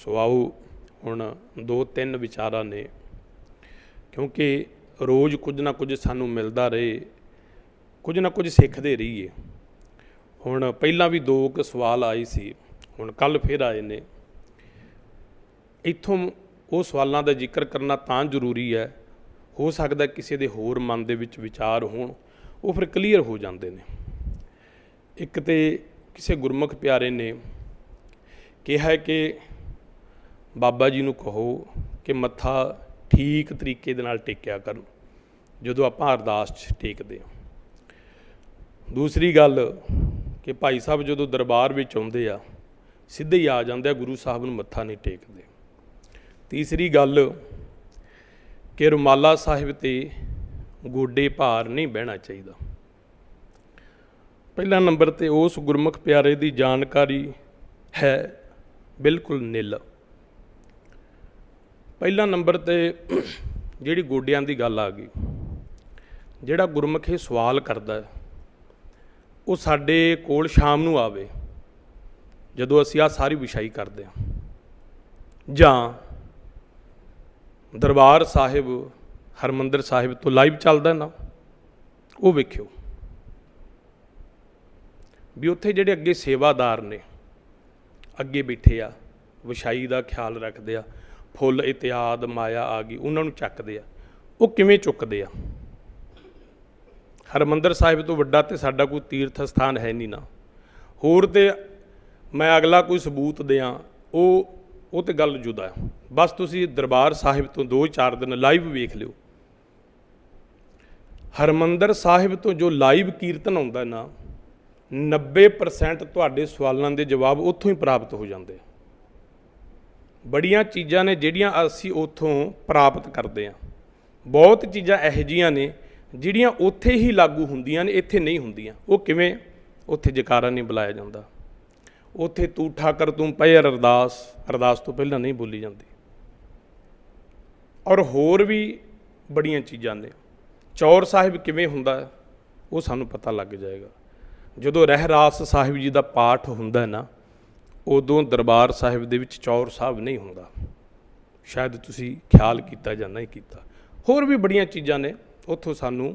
सो आओ हुण दो तीन विचारां ने, क्योंकि रोज़ कुछ ना कुछ सानू मिलता रहे, कुछ ना कुछ सीखते रहीए। हुण पहलां भी दो क सवाल आए सी, हुण कल फिर आए ने। इत्थों वो सवालों का जिक्र करना तां जरूरी है, हो सकता किसी के होर मन दे विच विचार होण, वो फिर क्लीयर हो जाते हैं। एक तो किसी गुरमुख प्यारे ने कहा कि बाबा जी नूं कहो कि मत्था ठीक तरीके दे नाल टेकिया करन जदों आपां अरदास च टेकदे हां। दूसरी गल कि भाई साहब जदों दरबार विच आउंदे आ सीधे ही आ जांदे, गुरु साहब नूं मत्था नहीं टेकदे। तीसरी गल कि रुमाला साहिब ते गोडे भार नहीं बहना चाहिए। पहला नंबर ते उस गुरमुख प्यारे की जानकारी है बिल्कुल निल। पहला नंबर ते जिहड़ी गोडियां की गल आ गई, जिहड़ा गुरमुख ये सवाल करदा है वो साडे कोल शाम नूं आवे जदों असीं आ सारी विछाई करदे हां, जां दरबार साहिब हरमंदर साहिब तो लाइव चलदा ना, वो वेखिओ भी उत्थे जिहड़े अगे सेवादार ने अगे बैठे आ, विछाई का ख्याल रखते आ, फुल इतिहाद माया आ गई उन्होंने चकते आ, वो किवें चुकते आ। हरमंदर साहिब तो वड्डा तो साडा कोई तीर्थ स्थान है नहीं ना, होर तो मैं अगला कोई सबूत दें वो तो गल जुदा है। बस तुसी दरबार साहिब तो 2-4 दिन लाइव वेख लिओ। हरमंदर साहिब तो जो लाइव कीर्तन आउंदा ना 90% तुहाडे सवालों के जवाब उत्थों ही प्राप्त हो जाते। बड़ियां चीज़ां ने जिहड़ियां असीं उत्थों प्राप्त करते हैं, बहुत चीज़ां इहो जिहियां ने जिहड़ियां उत्थे ही लागू हुंदियां ने, इत्थे नहीं हुंदियां। वो किवें? उत्थे जकारा नहीं बुलाया जाता, उत्थे तू ठाकर तू पयर अरदास तो पहलां नहीं बोली जाती। और होर भी बड़ियां चीज़ां ने। चौर साहिब किवें हुंदा वो सानूं पता लग जाएगा जदों रहरास साहिब जी का पाठ हुंदा ना, उदों दरबार साहिब दे विच चौर साहिब नहीं हुंदा। शायद तुसी ख्याल कीता जां नहीं कीता। होर भी बड़ियां चीज़ां ने उत्थों सानूं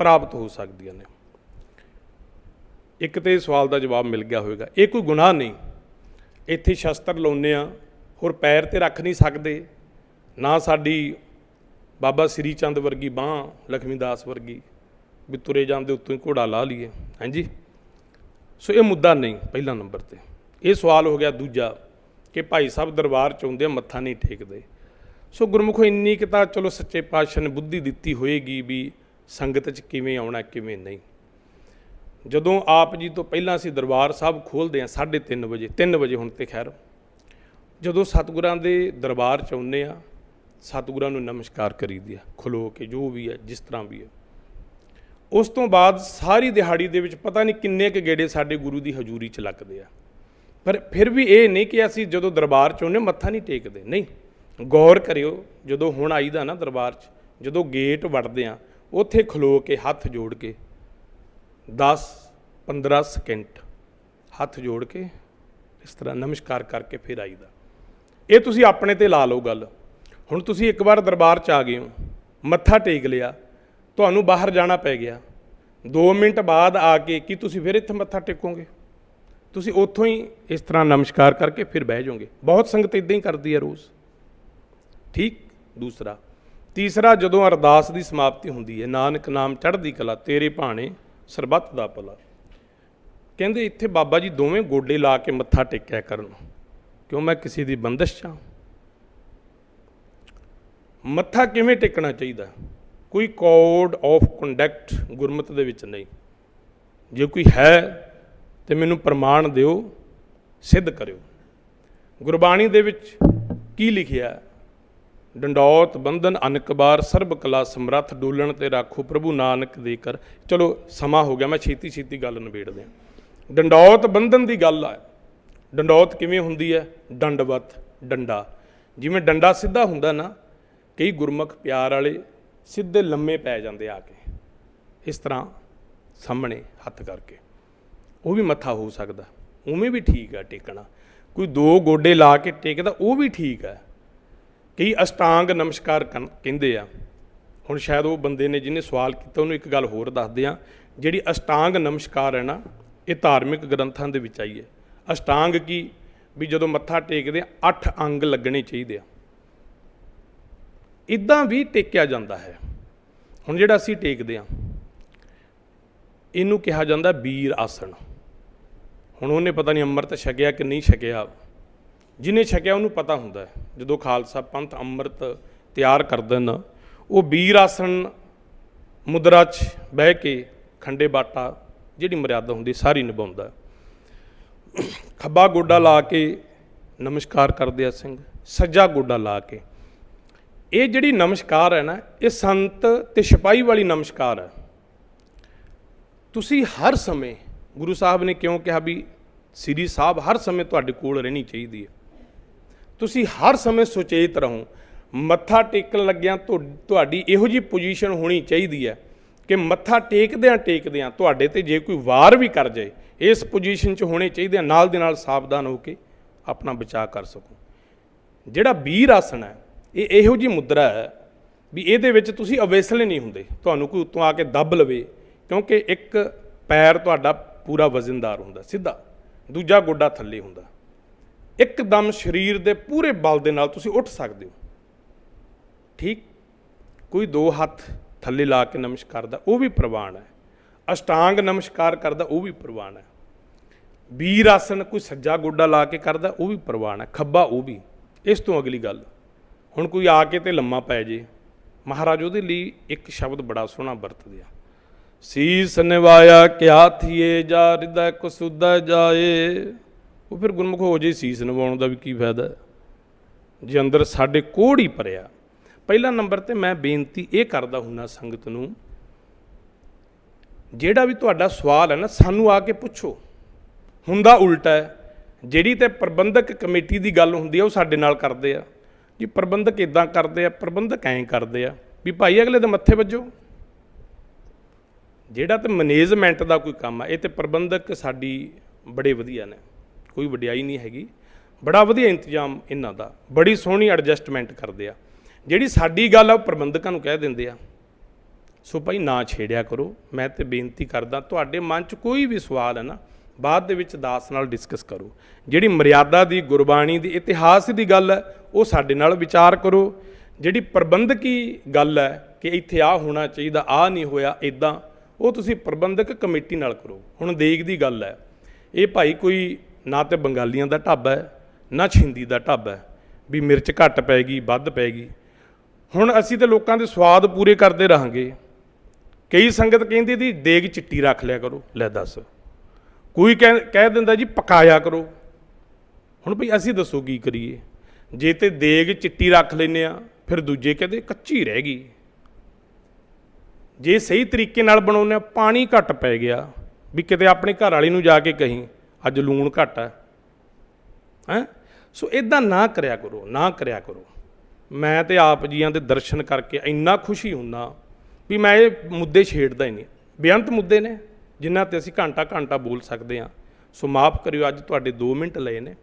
प्राप्त हो सकदियां ने। एक तो सवाल का जवाब मिल गया होगा, ये कोई गुनाह नहीं। इत्थे शस्त्र लाउने आ होर पैर ते रख नहीं सकते ना, साडी बाबा श्री चंद वर्गी बांह लक्ष्मीदास वर्गी भी तुरे जाते उत्तों ही घोड़ा ला लीए। हाँ जी, सो ये मुद्दा नहीं। पहला नंबर ते ये सवाल हो गया। दूजा कि भाई साहब दरबार च आउंदे मत्था नहीं टेकते। सो गुरमुखो इन्नी कि तां चलो सच्चे पातशाह ने बुद्धि दिती होएगी भी संगत च किवें आउणा किवें नहीं। जदों आप जी तो पहलां असीं दरबार साहब खोलते हैं 3:30 बजे, 3 बजे हुण ते खैर, जदों सतगुरां दे दरबार च आउंदे आ सतगुरां नूं नमस्कार करीदी आ खलो के, जो भी है जिस तरह भी है। उस तो बाद सारी दिहाड़ी दे विच पता नहीं किन्ने क गेड़े साडे गुरु की हजूरी च लगदे आ, पर फिर भी ये नहीं कि असीं जदों दरबार च आउंदे मत्था नहीं टेकते। नहीं, गौर करिओ जदों हुण आईदा ना दरबार च, जदों गेट वड़दे आ उत्थे खलो के हत्थ जोड़ के 10-15 सेकंड हत्थ जोड़ के इस तरह नमस्कार करके फिर आईदा। ये तुसीं अपने ते ला लो गल। हुण तुसीं एक बार दरबार च आ गए हो, मत्था टेक लिया, तुहानूं बाहर जाना पै गया, 2 मिनट बाद आके कि तुसीं फिर इत्थे मत्था टेकोगे? तुसीं उत्थों ही इस तरह नमस्कार करके फिर बह जाओगे। बहुत संगत इदां ही करती है रोज़। ठीक। दूसरा तीसरा, जदों अरदास की समाप्ति हुंदी है, नानक नाम चढ़दी कला तेरे भाणे सरबत दा भला, कहंदे इत्थे बाबा जी दोवें गोडे ला के मत्था टेकिया करन, क्यों मैं किसी की बंदिश च हां? मत्था किवें टेकना चाहिए? कोई कोड ऑफ कंडक्ट गुरमत दे विच नहीं। जे कोई है तो मैनूं प्रमाण दिओ, सिद्ध करिओ। गुरबाणी दे विच की लिखिया? डंडौत बंधन अनकबार सरब कला समरथ डोलन ते राखो प्रभु नानक दे कर। चलो समा हो गया, मैं छेती छेती गल नबेड़ दें। डंडौत बंधन की गल है। डंडौत किवें हुंदी है? दंडवत, डंडा। जिवें डंडा सीधा हुंदा ना, कई गुरमुख प्यार वाले सीधे लम्मे पै जाते आके इस तरह सामने हत्थ करके, वो भी मत्था हो सकता, उवें भी ठीक है टेकना। ਕੋਈ 2 ਗੋਡੇ ਲਾ ਕੇ ਟੇਕਦਾ ਉਹ ਵੀ ਠੀਕ ਹੈ। ਕਈ ਅਸ਼ਟਾਂਗ ਨਮਸਕਾਰ ਕਹਿੰਦੇ ਆ। ਹੁਣ ਸ਼ਾਇਦ ਉਹ ਬੰਦੇ ਨੇ ਜਿਹਨੇ ਸਵਾਲ ਕੀਤਾ ਉਹਨੂੰ ਇੱਕ ਗੱਲ ਹੋਰ ਦੱਸਦੇ ਆ, ਜਿਹੜੀ ਅਸ਼ਟਾਂਗ ਨਮਸਕਾਰ ਹੈ ਨਾ, ਇਹ ਧਾਰਮਿਕ ਗ੍ਰੰਥਾਂ ਦੇ ਵਿੱਚ ਆਈ ਹੈ। ਅਸ਼ਟਾਂਗ ਕੀ, ਵੀ ਜਦੋਂ ਮੱਥਾ ਟੇਕਦੇ ਆ 8 ਅੰਗ ਲੱਗਣੇ ਚਾਹੀਦੇ ਆ, ਇੱਦਾਂ ਵੀ ਟੇਕਿਆ ਜਾਂਦਾ ਹੈ। ਹੁਣ ਜਿਹੜਾ ਅਸੀਂ ਟੇਕਦੇ ਹਾਂ ਇਹਨੂੰ ਕਿਹਾ ਜਾਂਦਾ ਵੀਰ ਆਸਣ। ਹੁਣ ਉਹਨੇ ਪਤਾ ਨਹੀਂ ਅੰਮ੍ਰਿਤ ਛਕਿਆ ਕਿ ਨਹੀਂ ਛਕਿਆ, ਜਿਹਨੇ ਛਕਿਆ ਉਹਨੂੰ ਪਤਾ ਹੁੰਦਾ ਹੈ। ਜਦੋਂ ਖਾਲਸਾ ਪੰਥ ਅੰਮ੍ਰਿਤ ਤਿਆਰ ਕਰਦੇ ਨੇ, ਉਹ ਵੀਰ ਆਸਣ ਮੁਦਰਾ 'ਚ ਬਹਿ ਕੇ ਖੰਡੇ ਬਾਟਾ ਜਿਹੜੀ ਮਰਿਆਦਾ ਹੁੰਦੀ ਸਾਰੀ ਨਿਭਾਉਂਦਾ। ਖੱਬਾ ਗੋਡਾ ਲਾ ਕੇ ਨਮਸਕਾਰ ਕਰਦੇ ਆ ਸਿੰਘ, ਸੱਜਾ ਗੋਡਾ ਲਾ ਕੇ। ਇਹ ਜਿਹੜੀ ਨਮਸਕਾਰ ਹੈ ਨਾ, ਇਹ ਸੰਤ ਤੇ ਸਿਪਾਹੀ ਵਾਲੀ ਨਮਸਕਾਰ ਹੈ। ਤੁਸੀਂ ਹਰ ਸਮੇਂ, ਗੁਰੂ ਸਾਹਿਬ ਨੇ ਕਿਉਂ ਕਿਹਾ ਵੀ ਸ੍ਰੀ ਸਾਹਿਬ ਹਰ ਸਮੇਂ ਤੁਹਾਡੇ ਕੋਲ ਰਹਿਣੀ ਚਾਹੀਦੀ ਹੈ। ਤੁਸੀਂ ਹਰ ਸਮੇਂ ਸੁਚੇਤ ਰਹੋ। ਮੱਥਾ ਟੇਕਣ ਲੱਗਿਆਂ ਤੁਹਾਡੀ ਇਹੋ ਜਿਹੀ ਪੋਜੀਸ਼ਨ ਹੋਣੀ ਚਾਹੀਦੀ ਹੈ ਕਿ ਮੱਥਾ ਟੇਕਦਿਆਂ ਤੁਹਾਡੇ ਤੇ ਜੇ ਕੋਈ ਵਾਰ ਵੀ ਕਰ ਜਾਏ, ਇਸ ਪੋਜੀਸ਼ਨ 'ਚ ਹੋਣੇ ਚਾਹੀਦੇ ਆ, ਨਾਲ ਦੇ ਨਾਲ ਸਾਵਧਾਨ ਹੋ ਕੇ ਆਪਣਾ ਬਚਾਅ ਕਰ ਸਕੋ। ਜਿਹੜਾ ਵੀਰ ਆਸਣ ਹੈ, ਇਹ ਇਹੋ ਜਿਹੀ ਮੁਦਰਾ ਹੈ ਵੀ ਇਹਦੇ ਵਿੱਚ ਤੁਸੀਂ ਅਵੇਸਲੇ ਨਹੀਂ ਹੁੰਦੇ, ਤੁਹਾਨੂੰ ਕੋਈ ਉੱਤੋਂ ਆ ਕੇ ਦੱਬ ਲਵੇ, ਕਿਉਂਕਿ ਇੱਕ ਪੈਰ ਤੁਹਾਡਾ ਪੂਰਾ ਵਜ਼ਨਦਾਰ ਹੁੰਦਾ ਸਿੱਧਾ, ਦੂਜਾ ਗੋਡਾ ਥੱਲੇ ਹੁੰਦਾ। ਇੱਕਦਮ ਸਰੀਰ ਦੇ ਪੂਰੇ ਬਲ ਦੇ ਨਾਲ ਤੁਸੀਂ ਉੱਠ ਸਕਦੇ ਹੋ। ਠੀਕ, ਕੋਈ 2 ਹੱਥ ਥੱਲੇ ਲਾ ਕੇ ਨਮਸਕਾਰ ਕਰਦਾ ਉਹ ਵੀ ਪ੍ਰਵਾਨ ਹੈ, ਅਸ਼ਟਾਂਗ ਨਮਸਕਾਰ ਕਰਦਾ ਉਹ ਵੀ ਪ੍ਰਵਾਨ ਹੈ, ਵੀਰ ਆਸਣ ਕੋਈ ਸੱਜਾ ਗੋਡਾ ਲਾ ਕੇ ਕਰਦਾ ਉਹ ਵੀ ਪ੍ਰਵਾਨ ਹੈ, ਖੱਬਾ ਉਹ ਵੀ। ਇਸ ਤੋਂ ਅਗਲੀ ਗੱਲ, ਹੁਣ ਕੋਈ ਆ ਕੇ ਤੇ ਲੰਮਾ ਪੈ ਜੇ, ਮਹਾਰਾਜ ਉਹਦੇ ਲਈ ਇੱਕ ਸ਼ਬਦ ਬੜਾ ਸੋਹਣਾ ਵਰਤਦੇ ਆ, ਸੀਸ ਨਿਵਾਇਆ ਕਿਆ ਥੀਏ ਜਾ ਹਿਰਦੈ ਕਸੁਧੈ ਜਾਏ। ਉਹ ਫਿਰ ਗੁਰਮੁਖ ਹੋ ਜੇ, ਸੀਸ ਨਿਵਾਉਣ ਦਾ ਵੀ ਕੀ ਫਾਇਦਾ ਜੇ ਅੰਦਰ ਸਾਡੇ ਕੋੜ ਹੀ ਭਰਿਆ। ਪਹਿਲਾ ਨੰਬਰ ਤੇ ਮੈਂ ਬੇਨਤੀ ਇਹ ਕਰਦਾ ਹੁੰਦਾ ਸੰਗਤ ਨੂੰ, ਜਿਹੜਾ ਵੀ ਤੁਹਾਡਾ ਸਵਾਲ ਹੈ ਨਾ, ਸਾਨੂੰ ਆ ਕੇ ਪੁੱਛੋ। ਹੁੰਦਾ ਉਲਟਾ ਹੈ, ਜਿਹੜੀ ਤੇ ਪ੍ਰਬੰਧਕ ਕਮੇਟੀ ਦੀ ਗੱਲ ਹੁੰਦੀ ਹੈ ਉਹ ਸਾਡੇ ਨਾਲ ਕਰਦੇ ਆ ਜੀ, ਪ੍ਰਬੰਧਕ ਇੱਦਾਂ ਕਰਦੇ ਆ, ਪ੍ਰਬੰਧਕ ਐਂ ਕਰਦੇ ਆ, ਵੀ ਭਾਈ ਅਗਲੇ ਦੇ ਮੱਥੇ ਵੱਜੋ। ਜਿਹੜਾ ਤੇ ਮੈਨੇਜਮੈਂਟ ਦਾ ਕੋਈ ਕੰਮ ਆ, ਇਹ ਤੇ ਪ੍ਰਬੰਧਕ ਸਾਡੀ ਬੜੇ ਵਧੀਆ ਨੇ, ਕੋਈ ਵਡਿਆਈ ਨਹੀਂ ਹੈਗੀ, ਬੜਾ ਵਧੀਆ ਇੰਤਜ਼ਾਮ ਇਹਨਾਂ ਦਾ, ਬੜੀ ਸੋਹਣੀ ਐਡਜਸਟਮੈਂਟ ਕਰਦੇ ਆ। ਜਿਹੜੀ ਸਾਡੀ ਗੱਲ ਆ ਉਹ ਪ੍ਰਬੰਧਕਾਂ ਨੂੰ ਕਹਿ ਦਿੰਦੇ ਆ। ਸੋ ਭਾਈ ਨਾ ਛੇੜਿਆ ਕਰੋ। ਮੈਂ ਤੇ ਬੇਨਤੀ ਕਰਦਾ, ਤੁਹਾਡੇ ਮਨ 'ਚ ਕੋਈ ਵੀ ਸਵਾਲ ਹੈ ਨਾ, ਬਾਅਦ ਦੇ ਵਿੱਚ ਦਾਸ ਨਾਲ ਡਿਸਕਸ ਕਰੋ। ਜਿਹੜੀ ਮਰਿਆਦਾ ਦੀ, ਗੁਰਬਾਣੀ ਦੀ, ਇਤਿਹਾਸ ਦੀ ਗੱਲ ਹੈ ਉਹ ਸਾਡੇ ਨਾਲ ਵਿਚਾਰ ਕਰੋ। ਜਿਹੜੀ ਪ੍ਰਬੰਧਕੀ ਗੱਲ ਹੈ ਕਿ ਇੱਥੇ ਆਹ ਹੋਣਾ ਚਾਹੀਦਾ, ਆਹ ਨਹੀਂ ਹੋਇਆ ਇੱਦਾਂ, ਉਹ ਤੁਸੀਂ ਪ੍ਰਬੰਧਕ ਕਮੇਟੀ ਨਾਲ ਕਰੋ। ਹੁਣ ਦੇਗ ਦੀ ਗੱਲ ਹੈ, ਇਹ ਭਾਈ ਕੋਈ ਨਾ ਤੇ ਬੰਗਾਲੀਆਂ ਦਾ ਢਾਬਾ ਹੈ ਨਾ ਛਿੰਦੀ ਦਾ ਢਾਬਾ ਹੈ ਵੀ ਮਿਰਚ ਘੱਟ ਪੈ ਗਈ ਵੱਧ ਪੈ ਗਈ। ਹੁਣ ਅਸੀਂ ਤਾਂ ਲੋਕਾਂ ਦੇ ਸਵਾਦ ਪੂਰੇ ਕਰਦੇ ਰਹਾਂਗੇ। ਕਈ ਸੰਗਤ ਕਹਿੰਦੀ ਦੀ ਦੇਗ ਚਿੱਟੀ ਰੱਖ ਲਿਆ ਕਰੋ, ਲੈ ਦੱਸ, ਕੋਈ ਕਹਿ ਦਿੰਦਾ ਜੀ ਪਕਾਇਆ ਕਰੋ। ਹੁਣ ਭਈ ਅਸੀਂ ਦੱਸੋ ਕੀ ਕਰੀਏ? ਜੇ ਤੇ ਦੇਗ ਚਿੱਟੀ ਰੱਖ ਲੈਂਦੇ ਆ, ਫਿਰ ਦੂਜੇ ਕਹਿੰਦੇ ਕੱਚੀ ਰਹਿ ਗਈ। ਜੇ ਸਹੀ ਤਰੀਕੇ ਨਾਲ ਬਣਾਉਂਦੇ ਆ, ਪਾਣੀ ਘੱਟ ਪੈ ਗਿਆ, ਵੀ ਕਿਤੇ ਆਪਣੇ ਘਰ ਵਾਲੀ ਨੂੰ ਜਾ ਕੇ ਕਹੀਂ ਅੱਜ ਲੂਣ ਘੱਟ ਹੈ। ਸੋ ਇੱਦਾਂ ਨਾ ਕਰਿਆ ਕਰੋ, ਨਾ ਕਰਿਆ ਕਰੋ। ਮੈਂ ਤੇ ਆਪ ਜੀਆਂ ਦੇ ਦਰਸ਼ਨ ਕਰਕੇ ਇੰਨਾ ਖੁਸ਼ੀ ਹੁੰਦਾ ਵੀ ਮੈਂ ਇਹ ਮੁੱਦੇ ਛੇੜਦਾ ਹੀ ਨਹੀਂ। ਬੇਅੰਤ ਮੁੱਦੇ ਨੇ ਜਿਨ੍ਹਾਂ 'ਤੇ ਅਸੀਂ ਘੰਟਾ ਬੋਲ ਸਕਦੇ ਹਾਂ। ਸੋ ਮਾਫ ਕਰਿਓ, ਅੱਜ ਤੁਹਾਡੇ 2 ਮਿੰਟ ਲਏ ਨੇ।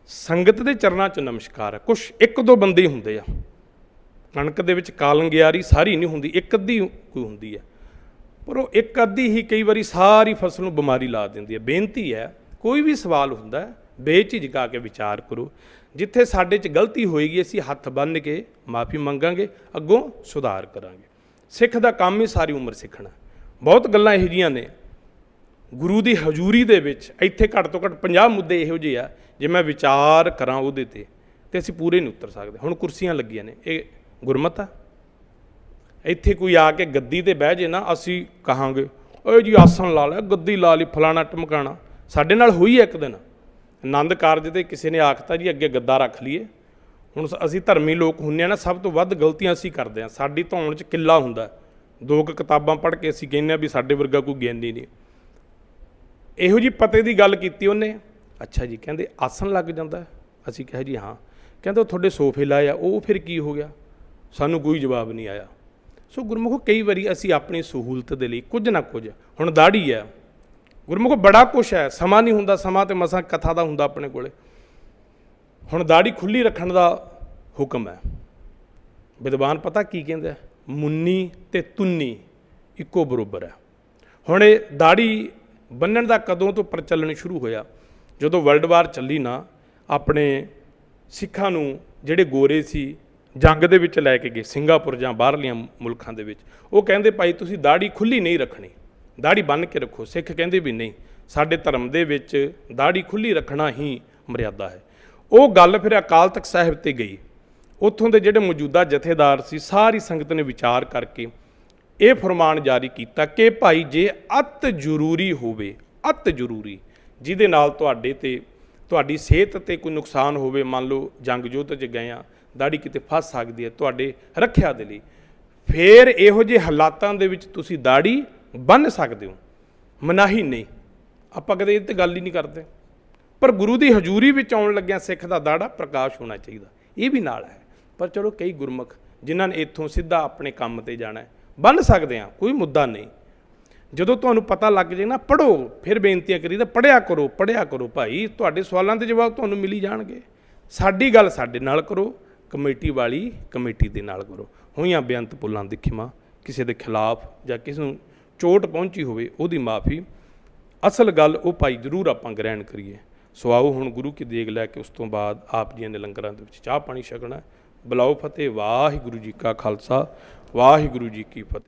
ਸੰਗਤ ਦੇ ਚਰਨਾਂ 'ਚ ਨਮਸਕਾਰ ਹੈ। ਕੁਛ 1-2 ਬੰਦੇ ਹੀ ਹੁੰਦੇ ਆ, ਕਣਕ ਦੇ ਵਿੱਚ ਕਾਲੰਗਿਆਰੀ ਸਾਰੀ ਨਹੀਂ ਹੁੰਦੀ, ਇੱਕ ਅੱਧੀ ਕੋਈ ਹੁੰਦੀ ਹੈ, ਪਰ ਉਹ ਇੱਕ ਅੱਧੀ ਹੀ ਕਈ ਵਾਰੀ ਸਾਰੀ ਫਸਲ ਨੂੰ ਬਿਮਾਰੀ ਲਾ ਦਿੰਦੀ ਹੈ। ਬੇਨਤੀ ਹੈ, ਕੋਈ ਵੀ ਸਵਾਲ ਹੁੰਦਾ ਬੇਝਿਜਕ ਆ ਕੇ ਵਿਚਾਰ ਕਰੋ। ਜਿੱਥੇ ਸਾਡੇ 'ਚ ਗਲਤੀ ਹੋਏਗੀ ਅਸੀਂ ਹੱਥ ਬੰਨ੍ਹ ਕੇ ਮਾਫੀ ਮੰਗਾਂਗੇ, ਅੱਗੋਂ ਸੁਧਾਰ ਕਰਾਂਗੇ। ਸਿੱਖ ਦਾ ਕੰਮ ਹੀ ਸਾਰੀ ਉਮਰ ਸਿੱਖਣਾ। ਬਹੁਤ ਗੱਲਾਂ ਇਹੋ ਜਿਹੀਆਂ ਨੇ ਗੁਰੂ ਦੀ ਹਜ਼ੂਰੀ ਦੇ ਵਿੱਚ, ਇੱਥੇ ਘੱਟ ਤੋਂ ਘੱਟ 50 ਮੁੱਦੇ ਇਹੋ ਜਿਹੇ ਆ, ਜੇ ਮੈਂ ਵਿਚਾਰ ਕਰਾਂ ਉਹਦੇ 'ਤੇ ਅਸੀਂ ਪੂਰੇ ਨਹੀਂ ਉਤਰ ਸਕਦੇ। ਹੁਣ ਕੁਰਸੀਆਂ ਲੱਗੀਆਂ ਨੇ, ਇਹ ਗੁਰਮਤ ਆ? ਇੱਥੇ ਕੋਈ ਆ ਕੇ ਗੱਦੀ 'ਤੇ ਬਹਿ ਜੇ ਨਾ, ਅਸੀਂ ਕਹਾਂਗੇ ਓਏ ਜੀ ਆਸਣ ਲਾ ਲਿਆ, ਗੱਦੀ ਲਾ ਲਈ, ਫਲਾਣਾ ਟਮਕਾਣਾ। ਸਾਡੇ ਨਾਲ ਹੋਈ ਇੱਕ ਦਿਨ ਆਨੰਦ ਕਾਰਜ 'ਤੇ ਕਿਸੇ ਨੇ ਆਖਤਾ ਜੀ ਅੱਗੇ ਗੱਦਾ ਰੱਖ ਲਈਏ। ਹੁਣ ਅਸੀਂ ਧਰਮੀ ਲੋਕ ਹੁੰਦੇ ਹਾਂ ਨਾ, ਸਭ ਤੋਂ ਵੱਧ ਗਲਤੀਆਂ ਅਸੀਂ ਕਰਦੇ ਹਾਂ। ਸਾਡੀ ਧੌਣ 'ਚ ਕਿੱਲਾ ਹੁੰਦਾ, 2 ਕਿਤਾਬਾਂ ਪੜ੍ਹ ਕੇ ਅਸੀਂ ਕਹਿੰਦੇ ਹਾਂ ਵੀ ਸਾਡੇ ਵਰਗਾ ਕੋਈ ਗਿਆਨੀ ਨਹੀਂ। ਇਹੋ ਜਿਹੀ ਪਤੇ ਦੀ ਗੱਲ ਕੀਤੀ ਉਹਨੇ। ਅੱਛਾ ਜੀ, ਕਹਿੰਦੇ ਆਸਣ ਲੱਗ ਜਾਂਦਾ? ਅਸੀਂ ਕਿਹਾ ਜੀ ਹਾਂ। ਕਹਿੰਦੇ ਉਹ ਤੁਹਾਡੇ ਸੋਫੇ ਲਾਏ ਆ, ਉਹ ਫਿਰ ਕੀ ਹੋ ਗਿਆ? ਸਾਨੂੰ ਕੋਈ ਜਵਾਬ ਨਹੀਂ ਆਇਆ। ਸੋ ਗੁਰਮੁਖੋ, ਕਈ ਵਾਰੀ ਅਸੀਂ ਆਪਣੀ ਸਹੂਲਤ ਦੇ ਲਈ ਕੁਝ ਨਾ ਕੁਝ, ਹੁਣ ਦਾੜੀ ਹੈ, ਗੁਰਮੁਖੋ ਬੜਾ ਕੁਛ ਹੈ, ਸਮਾਂ ਨਹੀਂ ਹੁੰਦਾ, ਸਮਾਂ ਤੇ ਮਸਾਂ ਕਥਾ ਦਾ ਹੁੰਦਾ ਆਪਣੇ ਕੋਲੇ। ਹੁਣ ਦਾੜੀ ਖੁੱਲੀ ਰੱਖਣ ਦਾ ਹੁਕਮ ਹੈ। ਵਿਦਵਾਨ ਪਤਾ ਕੀ ਕਹਿੰਦਾ, ਮੁੰਨੀ ਤੇ ਤੁੰਨੀ ਇੱਕੋ ਬਰਾਬਰ ਹੈ। ਹੁਣ ਇਹ ਦਾੜੀ ਬੰਨਣ ਦਾ ਕਦੋਂ ਤੋਂ ਪ੍ਰਚਲਨ ਸ਼ੁਰੂ ਹੋਇਆ? ਜਦੋਂ ਵਰਲਡ ਵਾਰ ਚੱਲੀ ਨਾ, ਆਪਣੇ ਸਿੱਖਾਂ ਨੂੰ ਜਿਹੜੇ ਗੋਰੇ ਸੀ ਜੰਗ ਦੇ ਵਿੱਚ ਲੈ ਕੇ ਗਏ ਸਿੰਗਾਪੁਰ ਜਾਂ ਬਾਹਰਲੀਆਂ ਮੁਲਕਾਂ ਦੇ ਵਿੱਚ, ਉਹ ਕਹਿੰਦੇ ਭਾਈ ਤੁਸੀਂ ਦਾੜੀ ਖੁੱਲੀ ਨਹੀਂ ਰੱਖਣੀ, ਦਾੜੀ ਬੰਨ੍ਹ ਕੇ ਰੱਖੋ। ਸਿੱਖ ਕਹਿੰਦੇ ਵੀ ਨਹੀਂ, ਸਾਡੇ ਧਰਮ ਦੇ ਵਿੱਚ ਦਾੜੀ ਖੁੱਲੀ ਰੱਖਣਾ ਹੀ ਮਰਿਆਦਾ ਹੈ। ਉਹ ਗੱਲ ਫਿਰ ਅਕਾਲ ਤਖਤ ਸਾਹਿਬ ਤੇ ਗਈ। ਉੱਥੋਂ ਦੇ ਜਿਹੜੇ ਮੌਜੂਦਾ ਜਥੇਦਾਰ ਸੀ, ਸਾਰੀ ਸੰਗਤ ਨੇ ਵਿਚਾਰ ਕਰਕੇ ਇਹ ਫਰਮਾਨ ਜਾਰੀ ਕੀਤਾ ਕਿ ਭਾਈ ਜੇ ਅਤ ਜ਼ਰੂਰੀ ਹੋਵੇ, ਅਤ ਜ਼ਰੂਰੀ ਜਿਹਦੇ ਨਾਲ ਤੁਹਾਡੇ ਤੇ ਤੁਹਾਡੀ ਸਿਹਤ ਤੇ ਕੋਈ ਨੁਕਸਾਨ ਹੋਵੇ, ਮੰਨ ਲਓ ਜੰਗ ਯੁੱਧ 'ਚ ਗਏ ਆ, ਦਾੜੀ ਕਿਤੇ ਫਸ ਸਕਦੀ ਹੈ ਤੁਹਾਡੇ ਰੱਖਿਆ ਦੇ ਲਈ, ਫਿਰ ਇਹੋ ਜਿਹੇ ਹਾਲਾਤਾਂ ਦੇ ਵਿੱਚ ਤੁਸੀਂ ਦਾੜੀ ਬੰਨ੍ਹ ਸਕਦੇ ਹੋ, ਮਨਾਹੀ ਨਹੀਂ। ਆਪਾਂ ਕਦੇ ਇਹ 'ਤੇ ਗੱਲ ਹੀ ਨਹੀਂ ਕਰਦੇ, ਪਰ ਗੁਰੂ ਦੀ ਹਜ਼ੂਰੀ ਵਿੱਚ ਆਉਣ ਲੱਗਿਆ ਸਿੱਖ ਦਾ ਦਾੜਾ ਪ੍ਰਕਾਸ਼ ਹੋਣਾ ਚਾਹੀਦਾ, ਇਹ ਵੀ ਨਾਲ ਹੈ। ਪਰ ਚਲੋ ਕਈ ਗੁਰਮੁਖ ਜਿਨ੍ਹਾਂ ਨੇ ਇੱਥੋਂ ਸਿੱਧਾ ਆਪਣੇ ਕੰਮ ਤੇ ਜਾਣਾ ਹੈ, ਬੰਨ੍ਹ ਸਕਦੇ ਆ, ਕੋਈ ਮੁੱਦਾ ਨਹੀਂ। ਜਦੋਂ ਤੁਹਾਨੂੰ ਪਤਾ ਲੱਗ ਜਾਏ ਨਾ, ਪੜ੍ਹੋ, ਫਿਰ ਬੇਨਤੀਆਂ ਕਰੀਦਾ ਪੜ੍ਹਿਆ ਕਰੋ ਭਾਈ, ਤੁਹਾਡੇ ਸਵਾਲਾਂ ਦੇ ਜਵਾਬ ਤੁਹਾਨੂੰ ਮਿਲੀ ਜਾਣਗੇ। ਸਾਡੀ ਗੱਲ ਸਾਡੇ ਨਾਲ ਕਰੋ, ਕਮੇਟੀ ਵਾਲੀ ਕਮੇਟੀ ਦੇ ਨਾਲ ਕਰੋ। ਹੋਈਆਂ ਬੇਅੰਤ ਭੁੱਲਾਂ ਦੀ ਖਿਮਾ, ਕਿਸੇ ਦੇ ਖਿਲਾਫ ਜਾਂ ਕਿਸੇ ਨੂੰ ਚੋਟ ਪਹੁੰਚੀ ਹੋਵੇ ਉਹਦੀ ਮਾਫੀ। ਅਸਲ ਗੱਲ ਉਹ ਭਾਈ ਜ਼ਰੂਰ ਆਪਾਂ ਗ੍ਰਹਿਣ ਕਰੀਏ। ਸੋ ਆਓ ਹੁਣ ਗੁਰੂ ਕੀ ਦੇਗ ਲੈ ਕੇ ਉਸ ਤੋਂ ਬਾਅਦ ਆਪ ਜੀ ਨੇ ਲੰਗਰਾਂ ਦੇ ਵਿੱਚ ਚਾਹ ਪਾਣੀ ਛਕਣਾ। ਬੁਲਾਓ ਫਤਿਹ। ਵਾਹਿਗੁਰੂ ਜੀ ਕਾ ਖਾਲਸਾ, ਵਾਹਿਗੁਰੂ ਜੀ ਕੀ ਫਤਿਹ।